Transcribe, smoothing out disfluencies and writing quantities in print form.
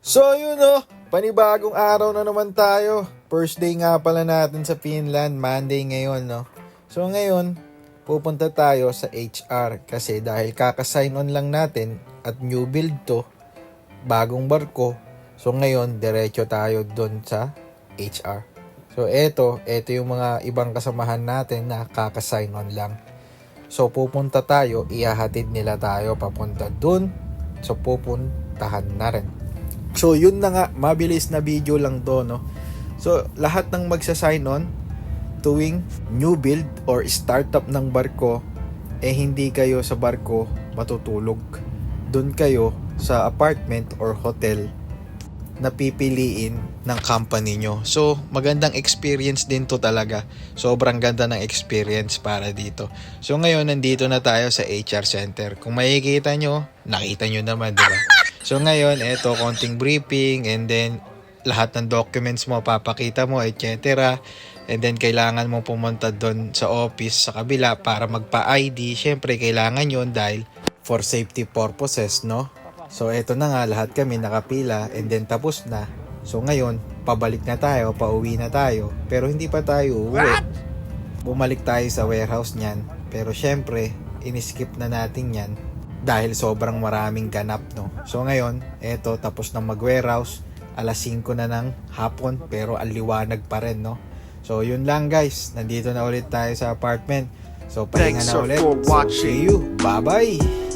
So yun panibagong araw na naman tayo. First day nga pala natin sa Finland, Monday ngayon So ngayon, pupunta tayo sa HR kasi dahil kaka-sign on lang natin at new build to, bagong barko. So ngayon, diretso tayo doon sa HR. So eto yung mga ibang kasamahan natin na kaka-sign on lang. So pupunta tayo, ihahatid nila tayo papunta doon. So pupuntahan na rin. So yun na nga, mabilis na video lang to So lahat ng magsa-sign on tuwing new build or startup ng barko, hindi kayo sa barko matutulog. Doon kayo sa apartment or hotel na pipiliin ng company nyo. So magandang experience din to talaga. Sobrang ganda ng experience para dito. So ngayon nandito na tayo sa HR center. Kung makikita nyo, nakita nyo naman, diba? So ngayon, eto, konting briefing and then lahat ng documents mo papakita mo, etc. And then kailangan mo pumunta doon sa office sa kabila para magpa-ID. Syempre kailangan yon dahil for safety purposes, So eto na nga, lahat kami nakapila and then tapos na. So ngayon, pabalik na tayo, pauwi na tayo. Pero hindi pa tayo uuwi. Bumalik tayo sa warehouse niyan. Pero syempre, iniskip na natin yan dahil sobrang maraming ganap, So ngayon, eto, tapos na mag-warehouse, alas 5 na ng hapon, pero aliwanag pa rin, So yun lang guys, nandito na ulit tayo sa apartment. So pahinga na ulit. So see you, bye bye.